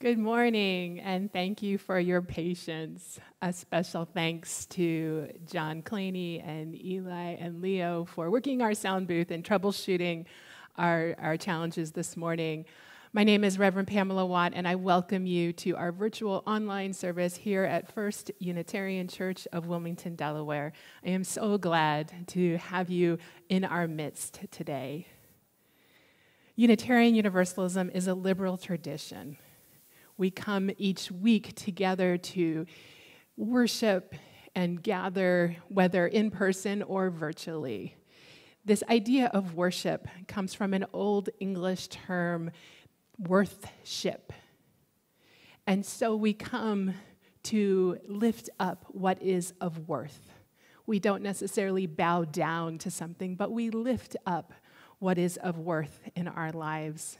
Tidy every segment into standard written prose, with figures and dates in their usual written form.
Good morning, and thank you for your patience. A special thanks to John Claney and Eli and Leo for working our sound booth and troubleshooting our challenges this morning. My name is Reverend Pamela Watt, and I welcome you to our virtual online service here at First Unitarian Church of Wilmington, Delaware. I am so glad to have you in our midst today. Unitarian Universalism is a liberal tradition. We come each week together to worship and gather, whether in person or virtually. This idea of worship comes from an old English term, worthship. And so we come to lift up what is of worth. We don't necessarily bow down to something, but we lift up what is of worth in our lives.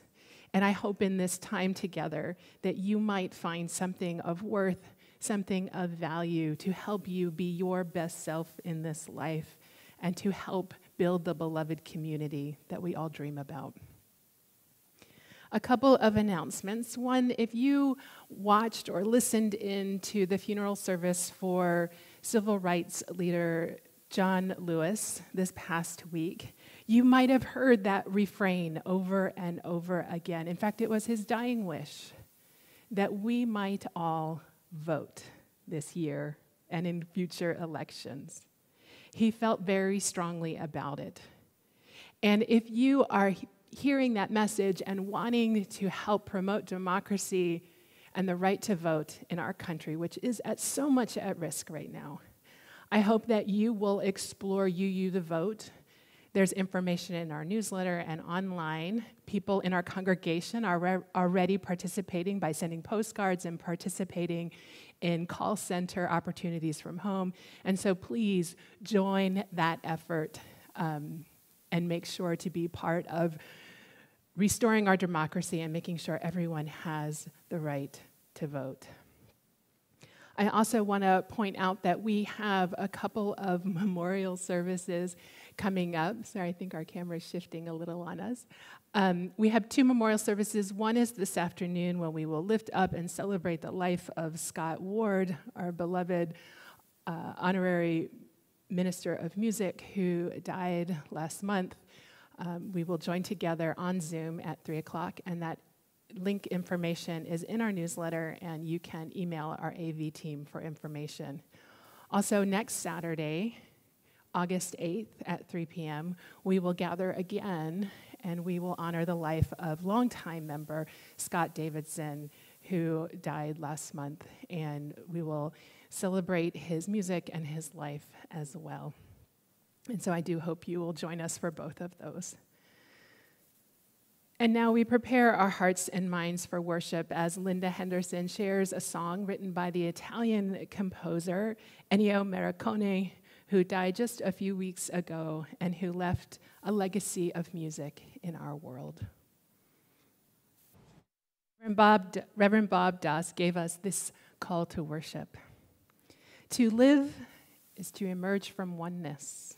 And I hope in this time together that you might find something of worth, something of value to help you be your best self in this life and to help build the beloved community that we all dream about. A couple of announcements. One, if you watched or listened in to the funeral service for civil rights leader John Lewis this past week, you might have heard that refrain over and over again. In fact, it was his dying wish that we might all vote this year and in future elections. He felt very strongly about it. And if you are hearing that message and wanting to help promote democracy and the right to vote in our country, which is at so much at risk right now, I hope that you will explore UU the Vote. There's information in our newsletter and online. People in our congregation are already participating by sending postcards and participating in call center opportunities from home. And so please join that effort and make sure to be part of restoring our democracy and making sure everyone has the right to vote. I also want to point out that we have a couple of memorial services coming up. Sorry, I think our camera is shifting a little on us. We have two memorial services. One is this afternoon when we will lift up and celebrate the life of Scott Ward, our beloved honorary minister of music who died last month. We will join together on Zoom at 3 o'clock, and that link information is in our newsletter, and you can email our AV team for information. Also, next Saturday, August 8th at 3 p.m., we will gather again, and we will honor the life of longtime member Scott Davidson, who died last month, and we will celebrate his music and his life as well. And so I do hope you will join us for both of those. And now we prepare our hearts and minds for worship as Linda Henderson shares a song written by the Italian composer Ennio Morricone, who died just a few weeks ago and who left a legacy of music in our world. Reverend Bob Doss gave us this call to worship. To live is to emerge from oneness.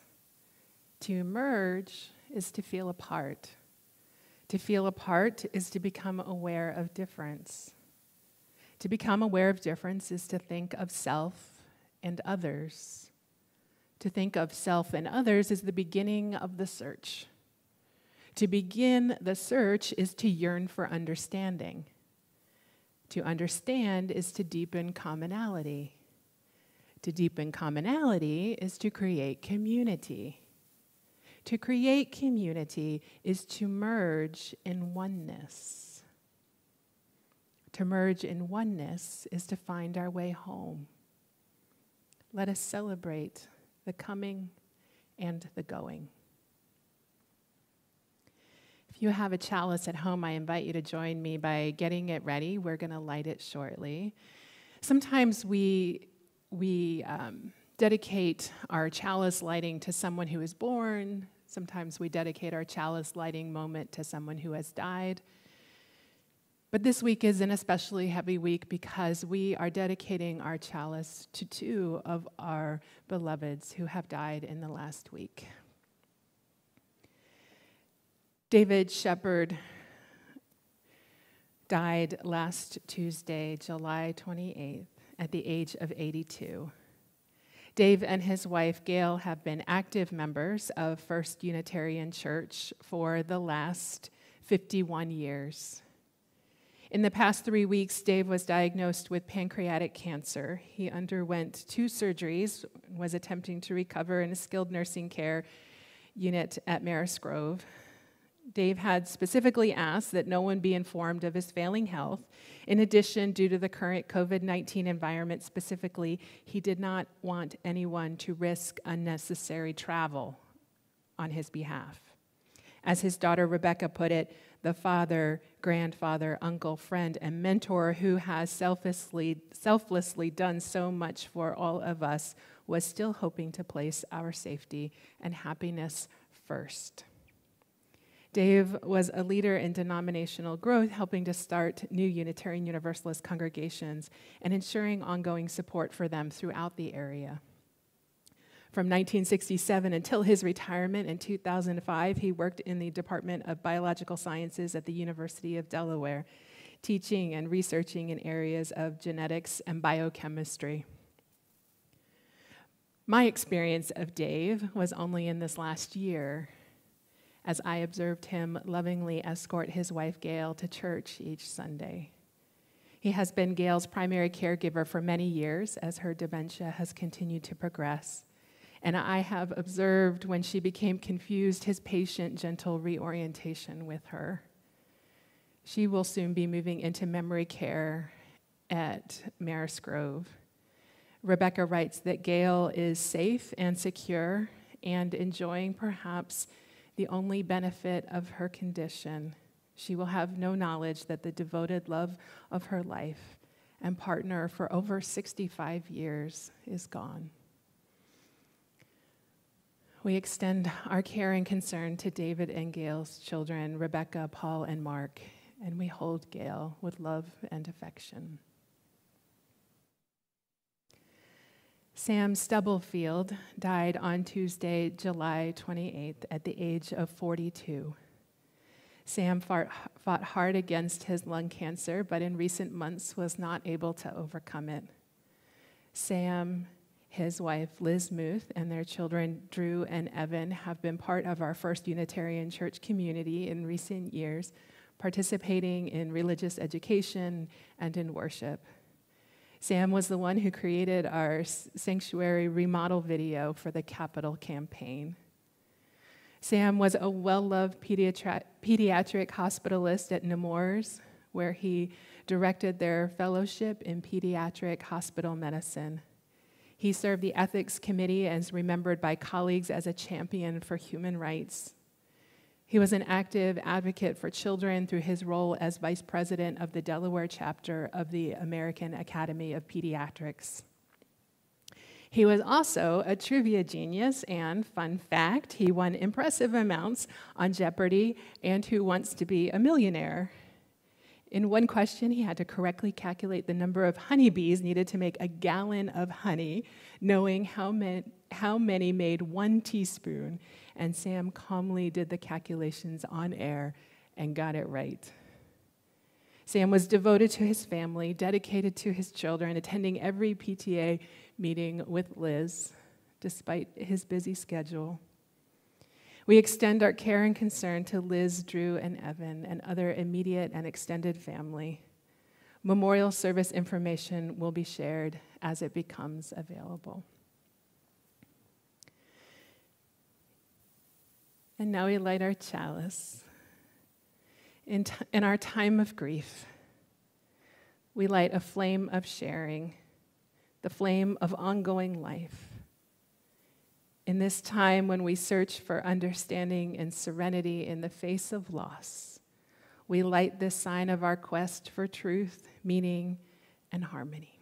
To emerge is to feel apart. To feel apart is to become aware of difference. To become aware of difference is to think of self and others. To think of self and others is the beginning of the search. To begin the search is to yearn for understanding. To understand is to deepen commonality. To deepen commonality is to create community. To create community is to merge in oneness. To merge in oneness is to find our way home. Let us celebrate the coming and the going. If you have a chalice at home, I invite you to join me by getting it ready. We're going to light it shortly. Sometimes we dedicate our chalice lighting to someone who is born. Sometimes we dedicate our chalice lighting moment to someone who has died. But this week is an especially heavy week because we are dedicating our chalice to two of our beloveds who have died in the last week. David Shepard died last Tuesday, July 28th, at the age of 82. Dave and his wife, Gail, have been active members of First Unitarian Church for the last 51 years. In the past 3 weeks, Dave was diagnosed with pancreatic cancer. He underwent 2 surgeries, was attempting to recover in a skilled nursing care unit at Marist Grove. Dave had specifically asked that no one be informed of his failing health. In addition, due to the current COVID-19 environment specifically, he did not want anyone to risk unnecessary travel on his behalf. As his daughter Rebecca put it, the father, grandfather, uncle, friend, and mentor who has selflessly done so much for all of us was still hoping to place our safety and happiness first. Dave was a leader in denominational growth, helping to start new Unitarian Universalist congregations and ensuring ongoing support for them throughout the area. From 1967 until his retirement in 2005, he worked in the Department of Biological Sciences at the University of Delaware, teaching and researching in areas of genetics and biochemistry. My experience of Dave was only in this last year, as I observed him lovingly escort his wife, Gail, to church each Sunday. He has been Gail's primary caregiver for many years as her dementia has continued to progress. And I have observed when she became confused his patient, gentle reorientation with her. She will soon be moving into memory care at Marist Grove. Rebecca writes that Gail is safe and secure and enjoying perhaps the only benefit of her condition. She will have no knowledge that the devoted love of her life and partner for over 65 years is gone. We extend our care and concern to David and Gail's children, Rebecca, Paul, and Mark, and we hold Gail with love and affection. Sam Stubblefield died on Tuesday, July 28th, at the age of 42. Sam fought hard against his lung cancer, but in recent months was not able to overcome it. Sam, his wife, Liz Muth, and their children, Drew and Evan, have been part of our First Unitarian Church community in recent years, participating in religious education and in worship. Sam was the one who created our sanctuary remodel video for the Capitol campaign. Sam was a well-loved pediatric hospitalist at Nemours, where he directed their fellowship in pediatric hospital medicine. He served the ethics committee and is remembered by colleagues as a champion for human rights. He was an active advocate for children through his role as vice president of the Delaware chapter of the American Academy of Pediatrics. He was also a trivia genius, and fun fact, he won impressive amounts on Jeopardy! And Who Wants to Be a Millionaire? In one question, he had to correctly calculate the number of honeybees needed to make a gallon of honey, knowing how many made 1 teaspoon, and Sam calmly did the calculations on air and got it right. Sam was devoted to his family, dedicated to his children, attending every PTA meeting with Liz, despite his busy schedule. We extend our care and concern to Liz, Drew, and Evan, and other immediate and extended family. Memorial service information will be shared as it becomes available. And now we light our chalice. In our time of grief, we light a flame of sharing, the flame of ongoing life. In this time when we search for understanding and serenity in the face of loss, we light this sign of our quest for truth, meaning, and harmony.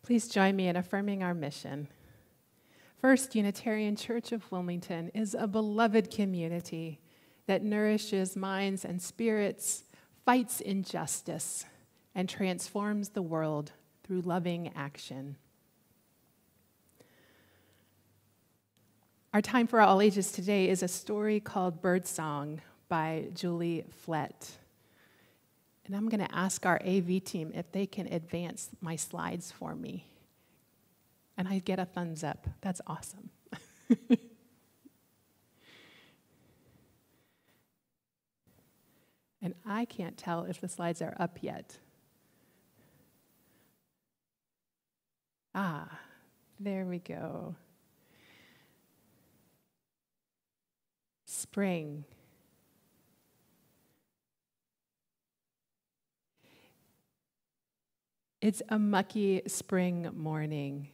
Please join me in affirming our mission. First Unitarian Church of Wilmington is a beloved community that nourishes minds and spirits, fights injustice, and transforms the world through loving action. Our time for all ages today is a story called Birdsong by Julie Flett. And I'm going to ask our AV team if they can advance my slides for me. And I get a thumbs up. That's awesome. And I can't tell if the slides are up yet. Ah, there we go. Spring. It's a mucky spring morning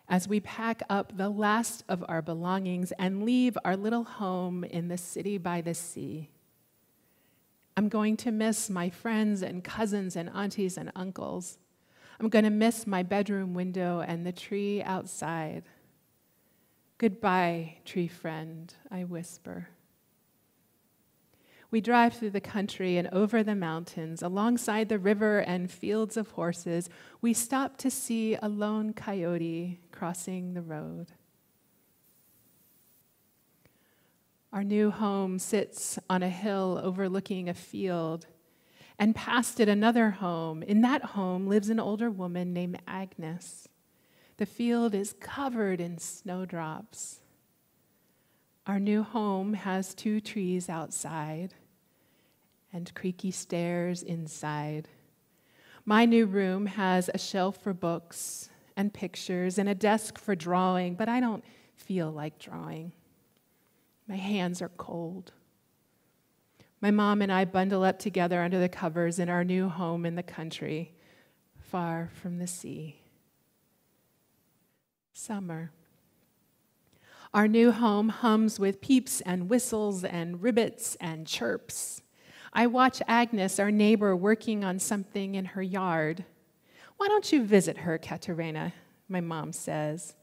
as we pack up the last of our belongings and leave our little home in the city by the sea. I'm going to miss my friends and cousins and aunties and uncles. I'm going to miss my bedroom window and the tree outside. Goodbye, tree friend, I whisper. We drive through the country and over the mountains, alongside the river and fields of horses. We stop to see a lone coyote crossing the road. Our new home sits on a hill overlooking a field, and past it another home. In that home lives an older woman named Agnes. The field is covered in snowdrops. Our new home has 2 trees outside and creaky stairs inside. My new room has a shelf for books and pictures and a desk for drawing, but I don't feel like drawing. My hands are cold. My mom and I bundle up together under the covers in our new home in the country, far from the sea. Summer. Our new home hums with peeps and whistles and ribbits and chirps. I watch Agnes, our neighbor, working on something in her yard. Why don't you visit her, Katerina? My mom says.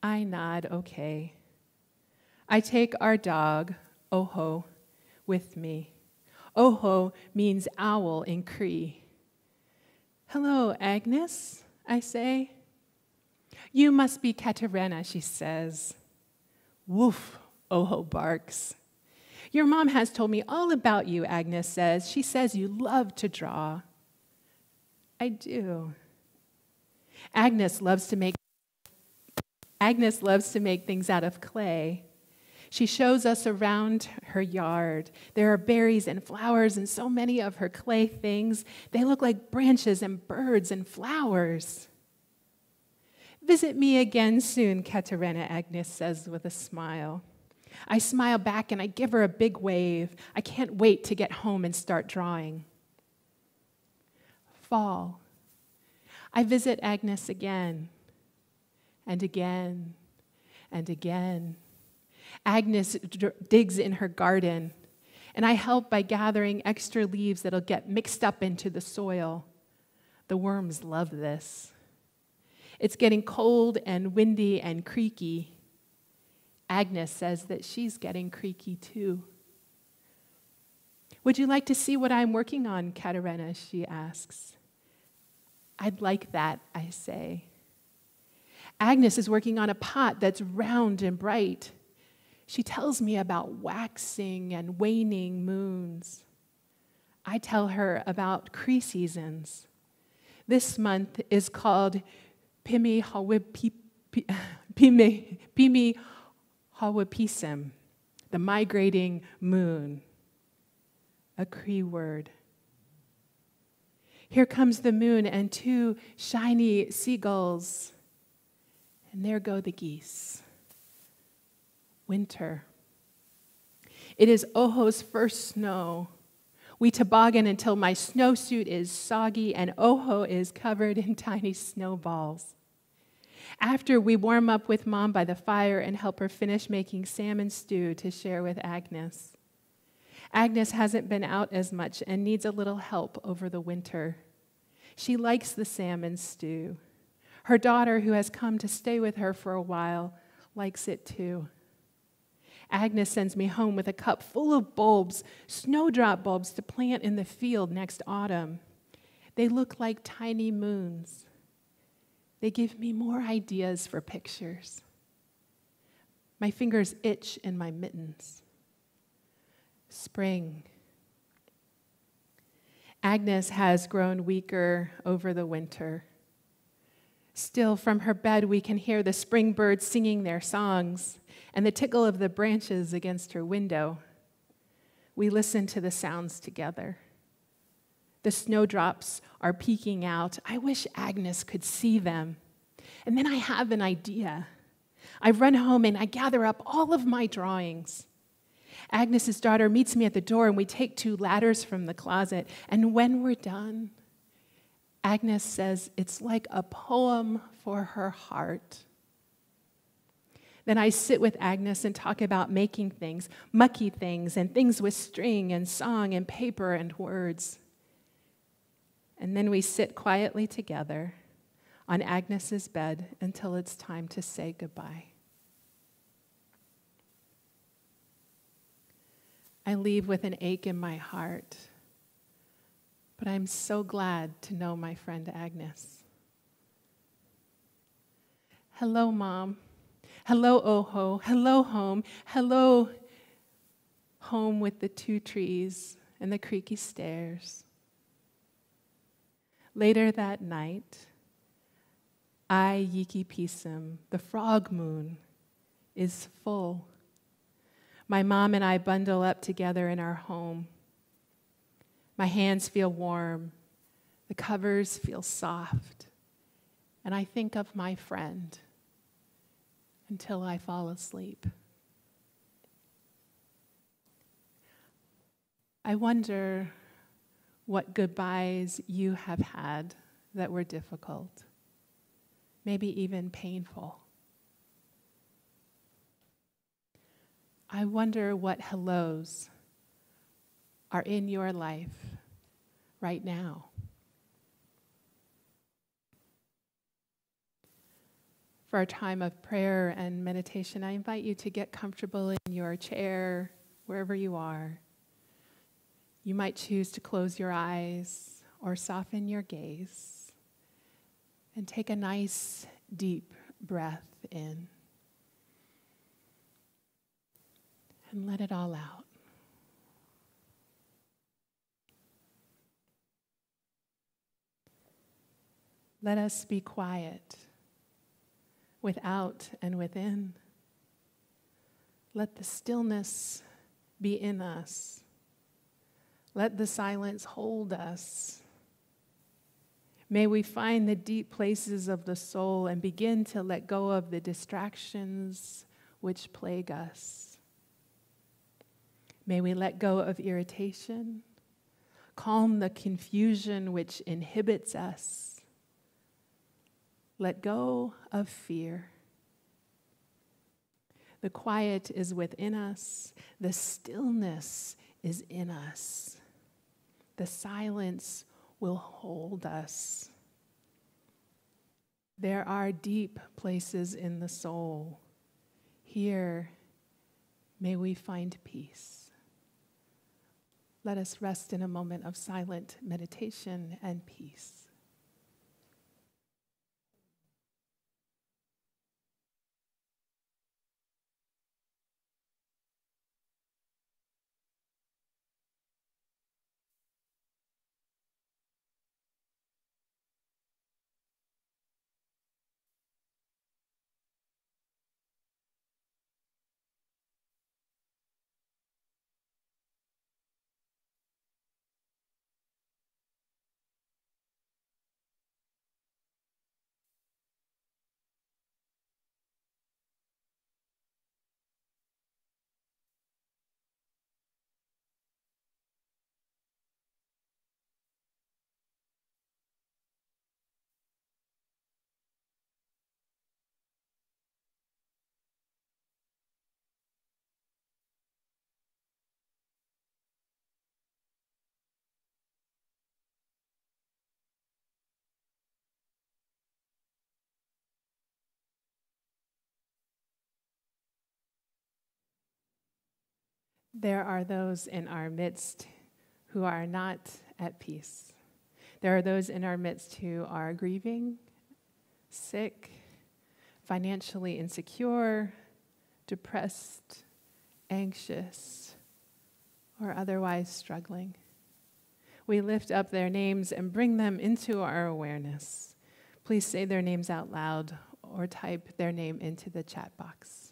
I nod, okay. I take our dog, Oho, with me. Oho means owl in Cree. Hello, Agnes, I say. You must be Katerina, she says. Woof, Oho barks. Your mom has told me all about you, Agnes says. She says you love to draw. I do. Agnes loves to make things out of clay. She shows us around her yard. There are berries and flowers and so many of her clay things. They look like branches and birds and flowers. Visit me again soon, Katerina, Agnes says with a smile. I smile back and I give her a big wave. I can't wait to get home and start drawing. Fall. I visit Agnes again and again and again. Agnes digs in her garden, and I help by gathering extra leaves that'll get mixed up into the soil. The worms love this. It's getting cold and windy and creaky. Agnes says that she's getting creaky too. Would you like to see what I'm working on, Katerina? She asks. I'd like that, I say. Agnes is working on a pot that's round and bright. She tells me about waxing and waning moons. I tell her about Cree seasons. This month is called Pimi Hawapism, the migrating moon, a Cree word. Here comes the moon and 2 shiny seagulls, and there go the geese. Winter. It is Oho's first snow. We toboggan until my snowsuit is soggy and Oho is covered in tiny snowballs. After, we warm up with Mom by the fire and help her finish making salmon stew to share with Agnes. Agnes hasn't been out as much and needs a little help over the winter. She likes the salmon stew. Her daughter, who has come to stay with her for a while, likes it too. Agnes sends me home with a cup full of bulbs, snowdrop bulbs to plant in the field next autumn. They look like tiny moons. They give me more ideas for pictures. My fingers itch in my mittens. Spring. Agnes has grown weaker over the winter. Still, from her bed, we can hear the spring birds singing their songs and the tickle of the branches against her window. We listen to the sounds together. The snowdrops are peeking out. I wish Agnes could see them. And then I have an idea. I run home and I gather up all of my drawings. Agnes's daughter meets me at the door and we take 2 ladders from the closet. And when we're done, Agnes says it's like a poem for her heart. Then I sit with Agnes and talk about making things, mucky things, and things with string and song and paper and words. And then we sit quietly together on Agnes's bed until it's time to say goodbye. I leave with an ache in my heart, but I'm so glad to know my friend Agnes. Hello, Mom. Hello, Oho. Hello, home. Hello, home with the 2 trees and the creaky stairs. Later that night, I Yiki Pisum, the frog moon, is full. My mom and I bundle up together in our home. My hands feel warm, the covers feel soft, and I think of my friend until I fall asleep. I wonder what goodbyes you have had that were difficult, maybe even painful. I wonder what hellos are in your life right now. For our time of prayer and meditation, I invite you to get comfortable in your chair, wherever you are. You might choose to close your eyes or soften your gaze and take a nice, deep breath in and let it all out. Let us be quiet, without and within. Let the stillness be in us. Let the silence hold us. May we find the deep places of the soul and begin to let go of the distractions which plague us. May we let go of irritation, calm the confusion which inhibits us. Let go of fear. The quiet is within us. The stillness is in us. The silence will hold us. There are deep places in the soul. Here, may we find peace. Let us rest in a moment of silent meditation and peace. There are those in our midst who are not at peace. There are those in our midst who are grieving, sick, financially insecure, depressed, anxious, or otherwise struggling. We lift up their names and bring them into our awareness. Please say their names out loud or type their name into the chat box.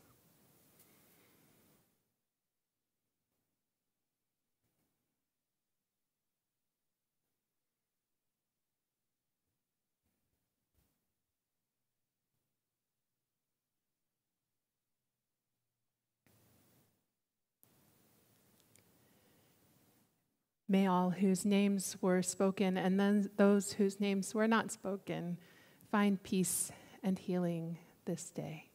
May all whose names were spoken and then those whose names were not spoken find peace and healing this day.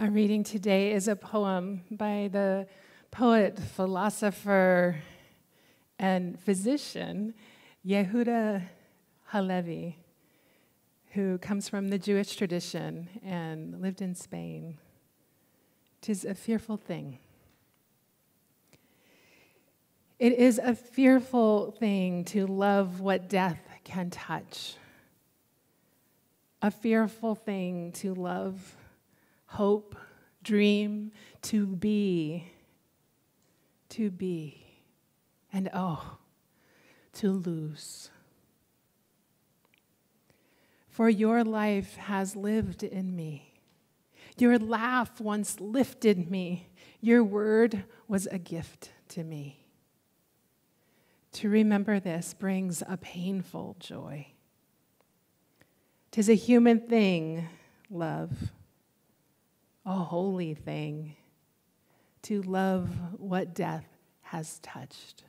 Our reading today is a poem by the poet, philosopher, and physician Yehuda Halevi, who comes from the Jewish tradition and lived in Spain. 'Tis a fearful thing. It is a fearful thing to love what death can touch. A fearful thing to love, hope, dream, to be, and oh, to lose. For your life has lived in me. Your laugh once lifted me. Your word was a gift to me. To remember this brings a painful joy. 'Tis a human thing, love, a holy thing, to love what death has touched.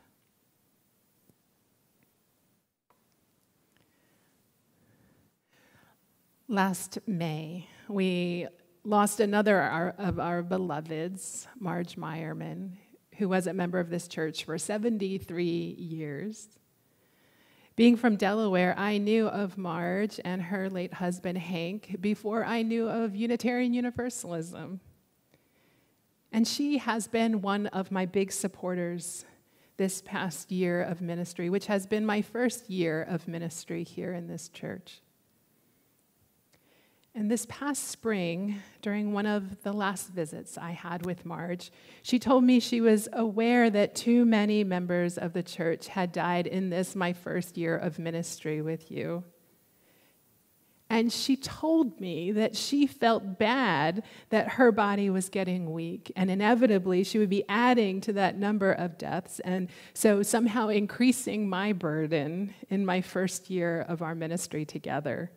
Last May, we lost another of our beloveds, Marge Meyerman, who was a member of this church for 73 years. Being from Delaware, I knew of Marge and her late husband, Hank, before I knew of Unitarian Universalism. And she has been one of my big supporters this past year of ministry, which has been my first year of ministry here in this church. And this past spring, during one of the last visits I had with Marge, she told me she was aware that too many members of the church had died in this, my first year of ministry with you. And she told me that she felt bad that her body was getting weak, and inevitably she would be adding to that number of deaths, and so somehow increasing my burden in my first year of our ministry together.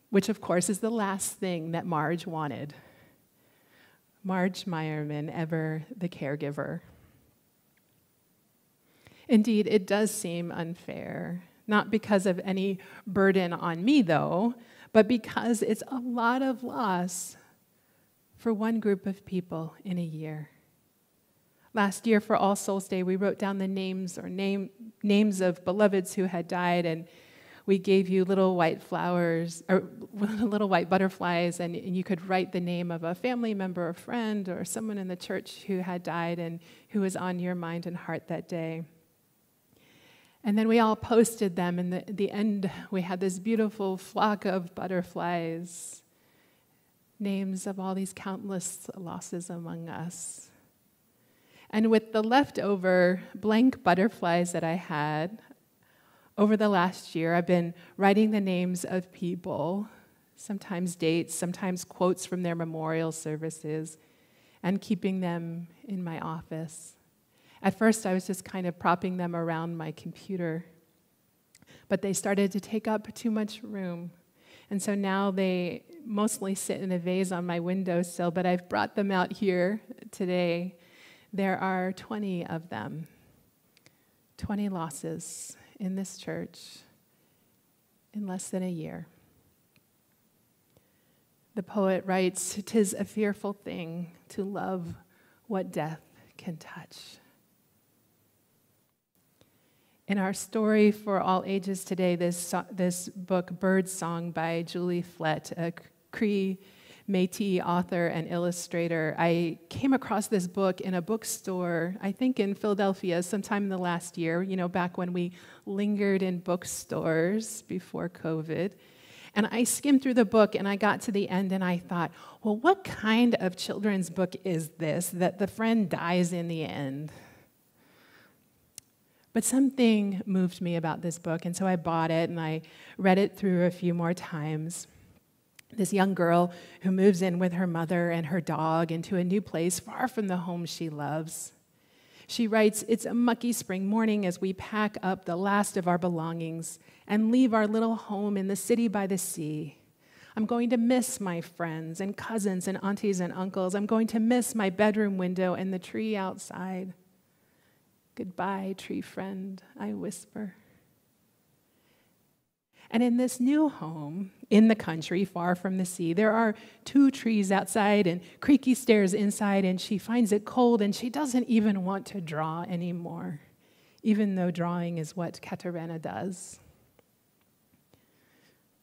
Which, of course, is the last thing that Marge wanted. Marge Meyerman, ever the caregiver. Indeed, it does seem unfair, not because of any burden on me, though, but because it's a lot of loss for one group of people in a year. Last year, for All Souls Day, we wrote down the names of beloveds who had died, and we gave you little white flowers, or little white butterflies, and you could write the name of a family member, a friend, or someone in the church who had died and who was on your mind and heart that day. And then we all posted them, and at the end, we had this beautiful flock of butterflies, names of all these countless losses among us. And with the leftover blank butterflies that I had, over the last year, I've been writing the names of people, sometimes dates, sometimes quotes from their memorial services, and keeping them in my office. At first, I was just kind of propping them around my computer, but they started to take up too much room. And so now they mostly sit in a vase on my windowsill, but I've brought them out here today. There are 20 of them, 20 losses in this church in less than a year. The poet writes, "'Tis a fearful thing to love what death can touch." In our story for all ages today, this book, Bird Song by Julie Flett, a Cree Métis author and illustrator. I came across this book in a bookstore, I think in Philadelphia, sometime in the last year, back when we lingered in bookstores before COVID. And I skimmed through the book, and I got to the end, and I thought, well, what kind of children's book is this that the friend dies in the end? But something moved me about this book, and so I bought it, and I read it through a few more times. This young girl who moves in with her mother and her dog into a new place far from the home she loves. She writes, "It's a mucky spring morning as we pack up the last of our belongings and leave our little home in the city by the sea. I'm going to miss my friends and cousins and aunties and uncles. I'm going to miss my bedroom window and the tree outside. Goodbye, tree friend," I whisper. And in this new home, in the country, far from the sea, there are 2 trees outside and creaky stairs inside, and she finds it cold, and she doesn't even want to draw anymore, even though drawing is what Caterina does.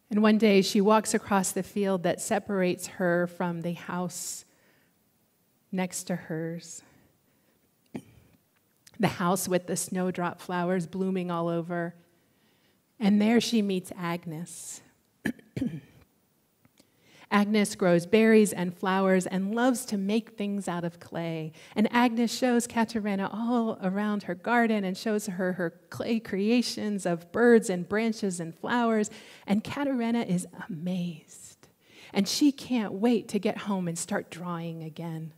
And one day, she walks across the field that separates her from the house next to hers, the house with the snowdrop flowers blooming all over. And there she meets Agnes. Agnes grows berries and flowers and loves to make things out of clay. And Agnes shows Caterina all around her garden and shows her her clay creations of birds and branches and flowers. And Caterina is amazed. And she can't wait to get home and start drawing again.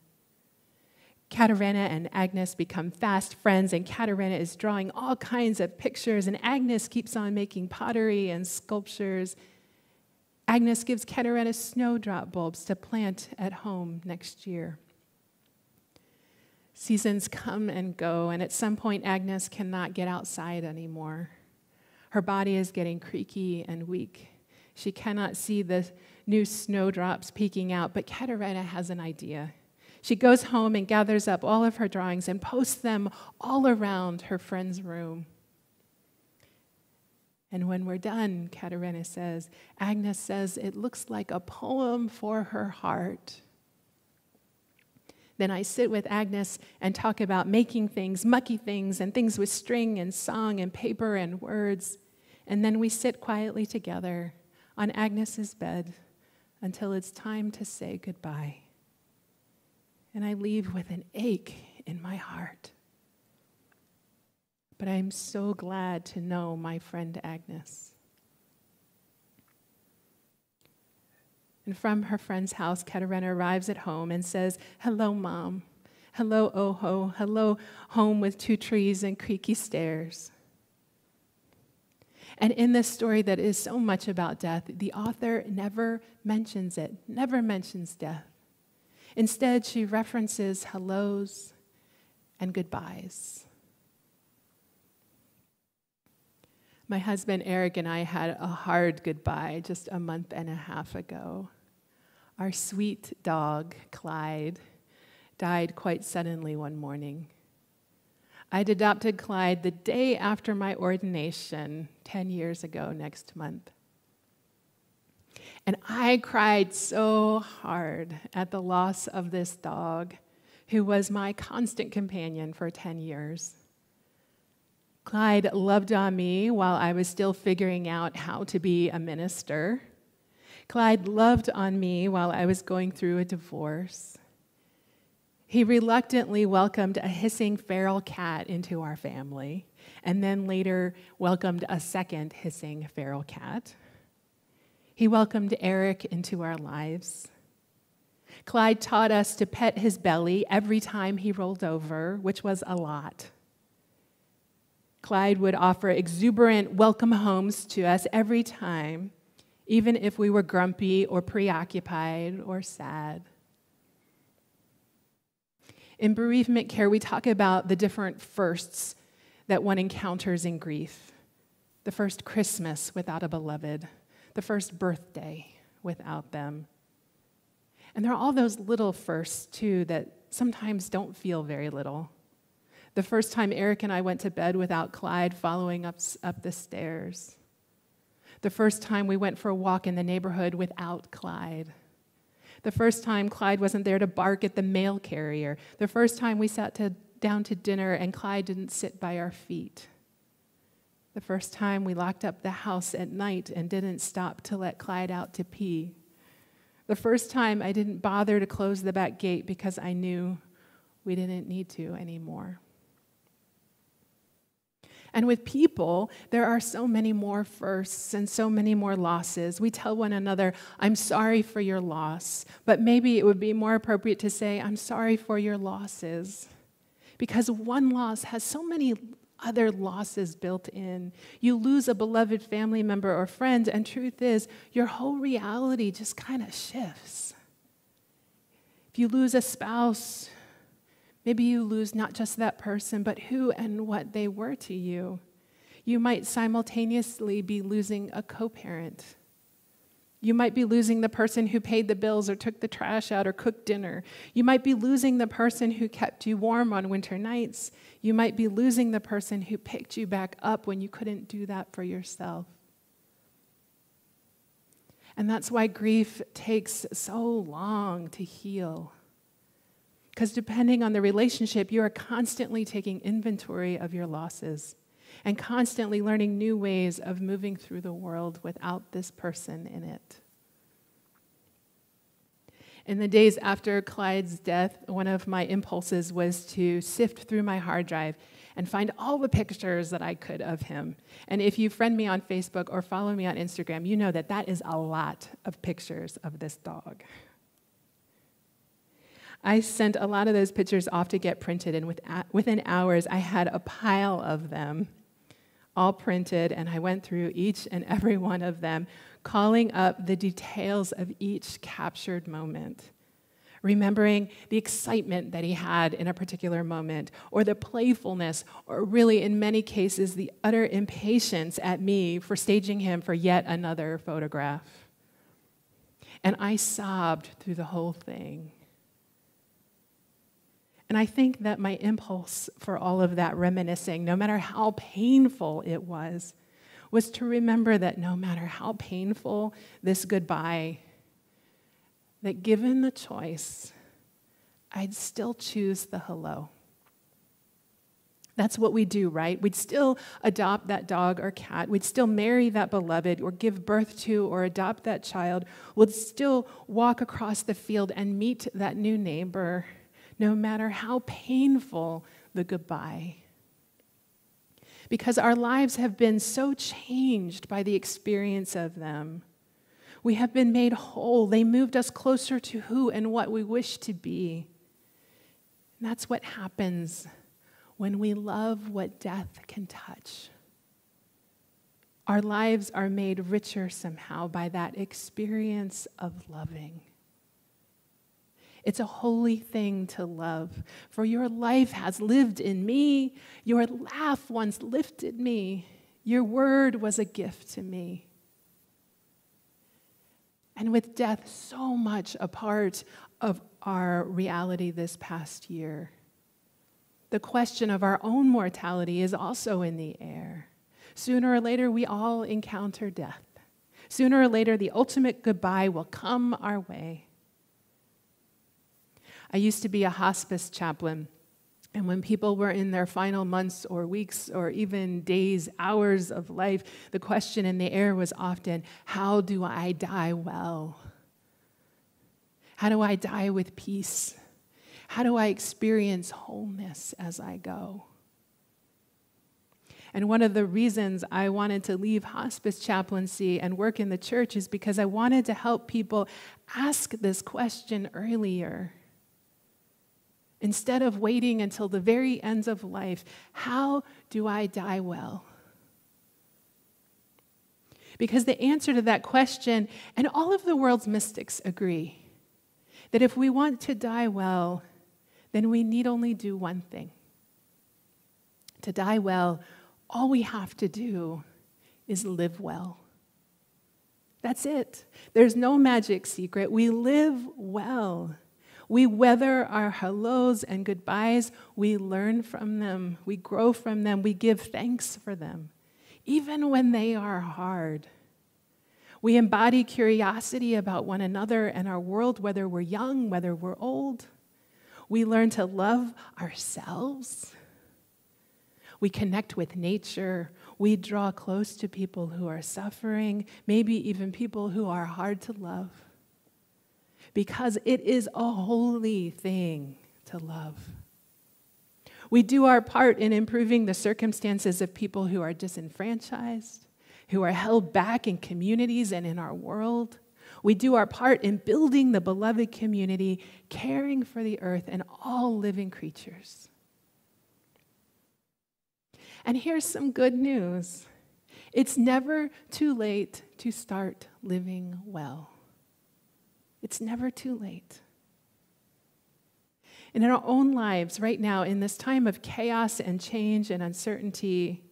Caterina and Agnes become fast friends, and Caterina is drawing all kinds of pictures, and Agnes keeps on making pottery and sculptures. Agnes gives Caterina snowdrop bulbs to plant at home next year. Seasons come and go, and at some point, Agnes cannot get outside anymore. Her body is getting creaky and weak. She cannot see the new snowdrops peeking out, but Caterina has an idea. She goes home and gathers up all of her drawings and posts them all around her friend's room. And when we're done, Caterina says, Agnes says, it looks like a poem for her heart. Then I sit with Agnes and talk about making things, mucky things, and things with string and song and paper and words. And then we sit quietly together on Agnes's bed until it's time to say goodbye. And I leave with an ache in my heart. But I'm so glad to know my friend Agnes. And from her friend's house, Caterina arrives at home and says, hello, Mom. Hello, Oho. Hello, home with 2 trees and creaky stairs. And in this story that is so much about death, the author never mentions it, never mentions death. Instead, she references hellos and goodbyes. My husband Eric and I had a hard goodbye just a month and a half ago. Our sweet dog, Clyde, died quite suddenly one morning. I'd adopted Clyde the day after my ordination 10 years ago next month. And I cried so hard at the loss of this dog, who was my constant companion for 10 years. Clyde loved on me while I was still figuring out how to be a minister. Clyde loved on me while I was going through a divorce. He reluctantly welcomed a hissing feral cat into our family, and then later welcomed a second hissing feral cat. He welcomed Eric into our lives. Clyde taught us to pet his belly every time he rolled over, which was a lot. Clyde would offer exuberant welcome homes to us every time, even if we were grumpy or preoccupied or sad. In bereavement care, we talk about the different firsts that one encounters in grief. The first Christmas without a beloved, the first birthday without them. And there are all those little firsts, too, that sometimes don't feel very little. The first time Eric and I went to bed without Clyde following us up the stairs. The first time we went for a walk in the neighborhood without Clyde. The first time Clyde wasn't there to bark at the mail carrier. The first time we sat down to dinner and Clyde didn't sit by our feet. The first time we locked up the house at night and didn't stop to let Clyde out to pee. The first time I didn't bother to close the back gate because I knew we didn't need to anymore. And with people, there are so many more firsts and so many more losses. We tell one another, I'm sorry for your loss, but maybe it would be more appropriate to say, I'm sorry for your losses. Because one loss has so many other losses built in. You lose a beloved family member or friend, and truth is, your whole reality just kind of shifts. If you lose a spouse, maybe you lose not just that person, but who and what they were to you. You might simultaneously be losing a co-parent. You might be losing the person who paid the bills or took the trash out or cooked dinner. You might be losing the person who kept you warm on winter nights. You might be losing the person who picked you back up when you couldn't do that for yourself. And that's why grief takes so long to heal. Because depending on the relationship, you are constantly taking inventory of your losses and constantly learning new ways of moving through the world without this person in it. In the days after Clyde's death, one of my impulses was to sift through my hard drive and find all the pictures that I could of him. And if you friend me on Facebook or follow me on Instagram, you know that that is a lot of pictures of this dog. I sent a lot of those pictures off to get printed, and within hours, I had a pile of them all printed, and I went through each and every one of them, calling up the details of each captured moment, remembering the excitement that he had in a particular moment, or the playfulness, or really, in many cases, the utter impatience at me for staging him for yet another photograph. And I sobbed through the whole thing. And I think that my impulse for all of that reminiscing, no matter how painful it was to remember that no matter how painful this goodbye, that given the choice, I'd still choose the hello. That's what we do, right? We'd still adopt that dog or cat. We'd still marry that beloved or give birth to or adopt that child. We'd still walk across the field and meet that new neighbor, no matter how painful the goodbye. Because our lives have been so changed by the experience of them. We have been made whole. They moved us closer to who and what we wish to be. And that's what happens when we love what death can touch. Our lives are made richer somehow by that experience of loving. It's a holy thing to love, for your life has lived in me. Your laugh once lifted me. Your word was a gift to me. And with death so much a part of our reality this past year, the question of our own mortality is also in the air. Sooner or later, we all encounter death. Sooner or later, the ultimate goodbye will come our way. I used to be a hospice chaplain, and when people were in their final months or weeks or even days, hours of life, the question in the air was often, how do I die well? How do I die with peace? How do I experience wholeness as I go? And one of the reasons I wanted to leave hospice chaplaincy and work in the church is because I wanted to help people ask this question earlier. Instead of waiting until the very ends of life, how do I die well? Because the answer to that question, and all of the world's mystics agree, that if we want to die well, then we need only do one thing. To die well, all we have to do is live well. That's it. There's no magic secret. We live well. We weather our hellos and goodbyes. We learn from them. We grow from them. We give thanks for them, even when they are hard. We embody curiosity about one another and our world, whether we're young, whether we're old. We learn to love ourselves. We connect with nature. We draw close to people who are suffering, maybe even people who are hard to love. Because it is a holy thing to love. We do our part in improving the circumstances of people who are disenfranchised, who are held back in communities and in our world. We do our part in building the beloved community, caring for the earth and all living creatures. And here's some good news. It's never too late to start living well. It's never too late. And in our own lives right now, in this time of chaos and change and uncertainty,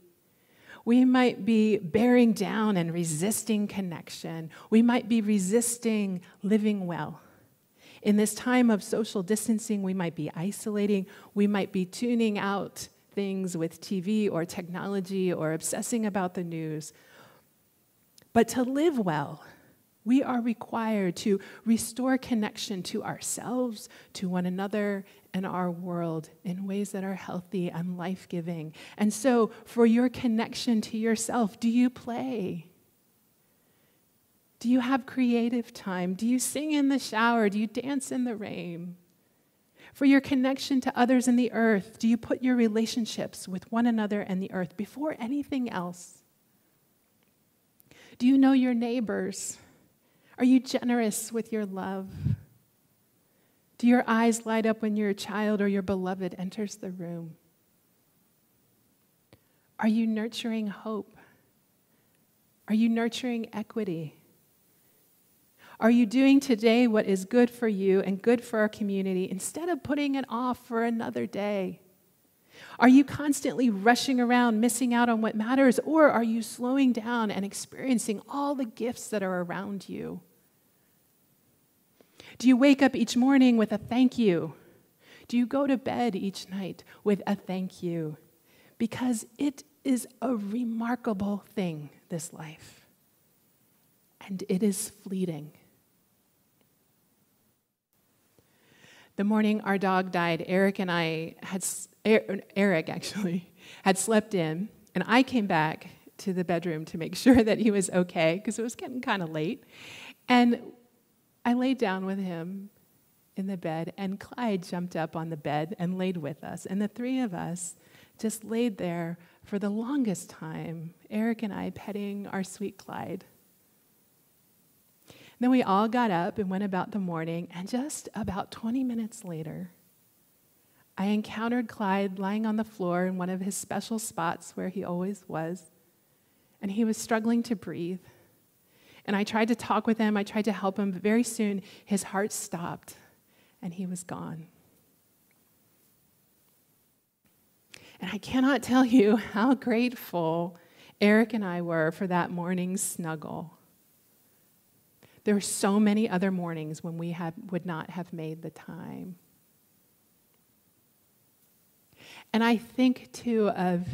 We might be bearing down and resisting connection. We might be resisting living well. In this time of social distancing, we might be isolating. We might be tuning out things with TV or technology or obsessing about the news. But to live well, we are required to restore connection to ourselves, to one another, and our world in ways that are healthy and life-giving. And so, for your connection to yourself, do you play? Do you have creative time? Do you sing in the shower? Do you dance in the rain? For your connection to others in the earth, do you put your relationships with one another and the earth before anything else? Do you know your neighbors? Are you generous with your love? Do your eyes light up when your child or your beloved enters the room? Are you nurturing hope? Are you nurturing equity? Are you doing today what is good for you and good for our community instead of putting it off for another day? Are you constantly rushing around, missing out on what matters, or are you slowing down and experiencing all the gifts that are around you? Do you wake up each morning with a thank you? Do you go to bed each night with a thank you? Because it is a remarkable thing, this life, and it is fleeting. The morning our dog died, Eric actually had slept in, and I came back to the bedroom to make sure that he was okay, because it was getting kind of late. And I laid down with him in the bed, and Clyde jumped up on the bed and laid with us. And the three of us just laid there for the longest time, Eric and I petting our sweet Clyde. Then we all got up and went about the morning, and just about 20 minutes later, I encountered Clyde lying on the floor in one of his special spots where he always was, and he was struggling to breathe. And I tried to talk with him, I tried to help him, but very soon his heart stopped, and he was gone. And I cannot tell you how grateful Eric and I were for that morning's snuggle. There were so many other mornings when we would not have made the time. And I think, too, of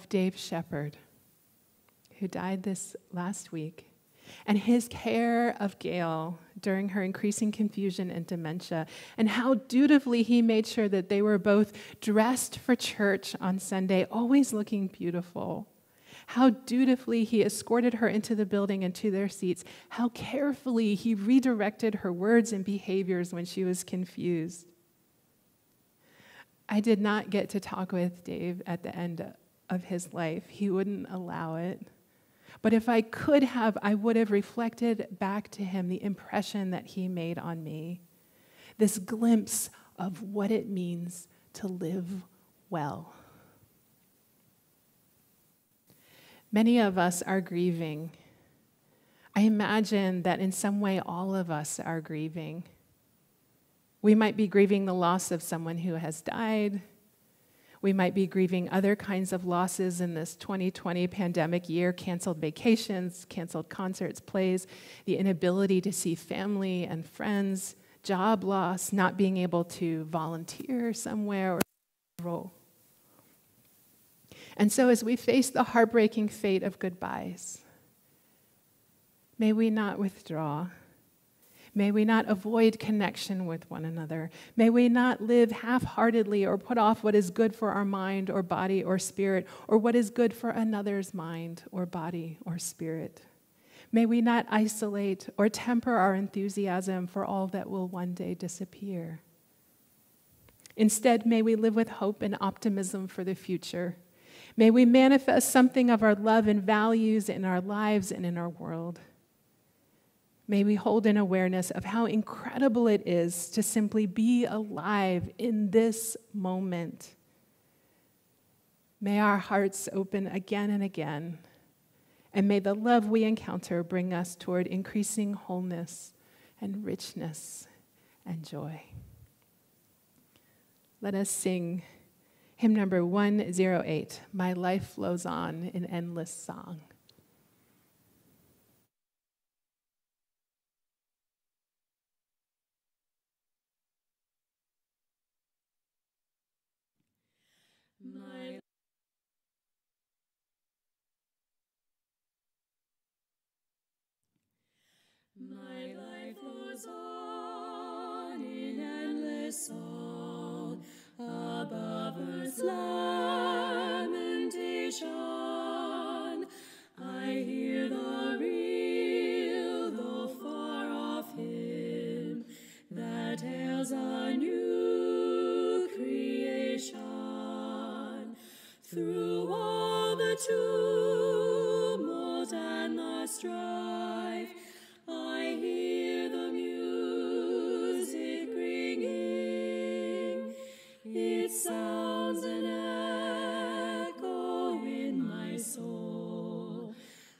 Dave Shepard, who died this last week, and his care of Gail during her increasing confusion and dementia, and how dutifully he made sure that they were both dressed for church on Sunday, always looking beautiful. How dutifully he escorted her into the building and to their seats. How carefully he redirected her words and behaviors when she was confused. I did not get to talk with Dave at the end of his life. He wouldn't allow it. But if I could have, I would have reflected back to him the impression that he made on me. This glimpse of what it means to live well. Many of us are grieving. I imagine that in some way all of us are grieving. We might be grieving the loss of someone who has died. We might be grieving other kinds of losses in this 2020 pandemic year, canceled vacations, canceled concerts, plays, the inability to see family and friends, job loss, not being able to volunteer somewhere or role. And so as we face the heartbreaking fate of goodbyes, may we not withdraw. May we not avoid connection with one another. May we not live half-heartedly or put off what is good for our mind or body or spirit, or what is good for another's mind or body or spirit. May we not isolate or temper our enthusiasm for all that will one day disappear. Instead, may we live with hope and optimism for the future. May we manifest something of our love and values in our lives and in our world. May we hold an awareness of how incredible it is to simply be alive in this moment. May our hearts open again and again, and may the love we encounter bring us toward increasing wholeness and richness and joy. Let us sing Hymn number 108, My Life Flows On in Endless Song. My life flows on in endless song, above earth's lamentation. I hear the real, though far off hymn, that hails a new creation. Through all the tumult and the strife, I hear the music ringing. It sounds an echo in my soul.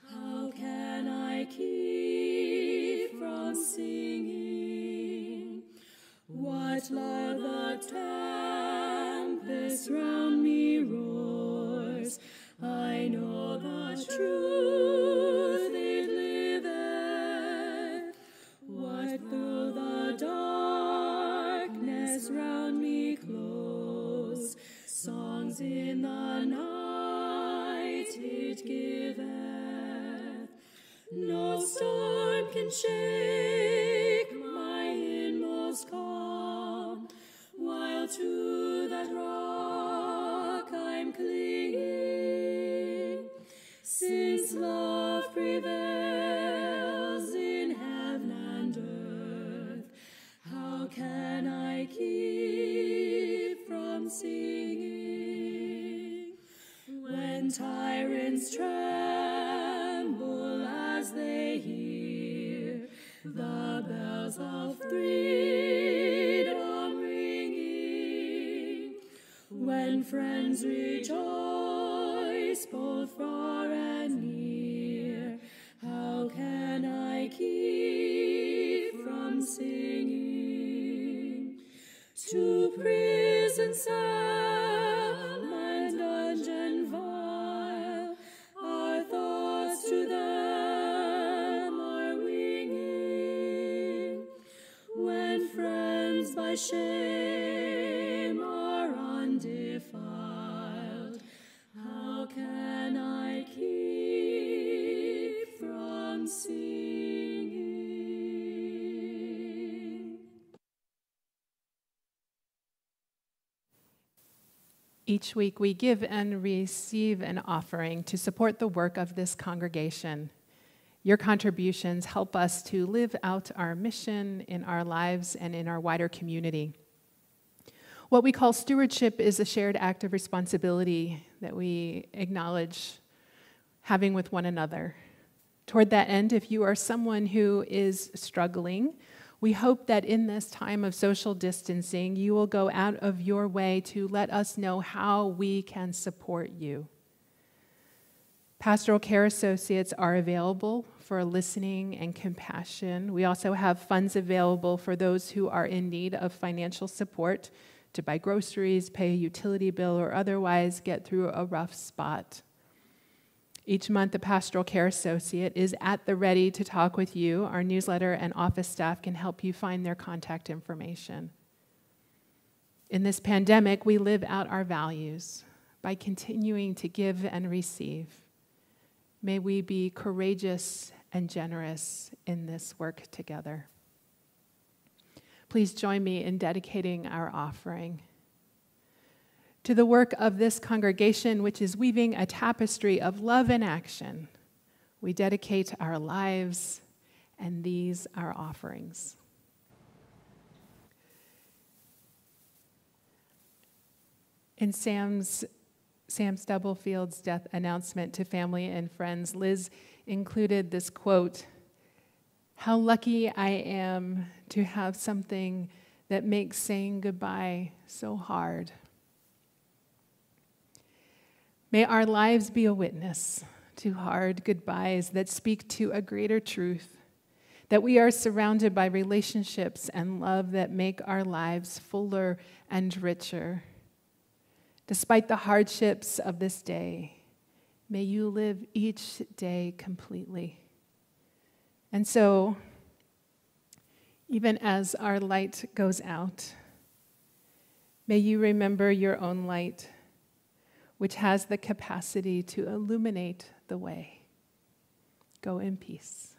How can I keep from singing? What loud the tempest round me roars, I know the truth it liveth. What though the darkness round me close, songs in the night it giveth. No storm can shake my inmost calm, while to that rock I'm clinging. Since love prevails in heaven and earth, how can I keep from singing? When tyrants tremble as they hear the bells of freedom ringing, when friends rejoice both far and near, how can I keep from singing? To prison cell and dungeon vile, our thoughts to them are winging. When friends by shame are undefiled, how can I keep from singing? Each week we give and receive an offering to support the work of this congregation. Your contributions help us to live out our mission in our lives and in our wider community. What we call stewardship is a shared act of responsibility that we acknowledge having with one another. Toward that end, if you are someone who is struggling, we hope that in this time of social distancing, you will go out of your way to let us know how we can support you. Pastoral care associates are available for listening and compassion. We also have funds available for those who are in need of financial support to buy groceries, pay a utility bill, or otherwise get through a rough spot. Each month, the pastoral care associate is at the ready to talk with you. Our newsletter and office staff can help you find their contact information. In this pandemic, we live out our values by continuing to give and receive. May we be courageous and generous in this work together. Please join me in dedicating our offering to the work of this congregation, which is weaving a tapestry of love and action. We dedicate our lives and these our offerings. In Sam Stubblefield's death announcement to family and friends, Liz included this quote, "How lucky I am to have something that makes saying goodbye so hard." May our lives be a witness to hard goodbyes that speak to a greater truth, that we are surrounded by relationships and love that make our lives fuller and richer. Despite the hardships of this day, may you live each day completely. And so, even as our light goes out, may you remember your own light, which has the capacity to illuminate the way. Go in peace.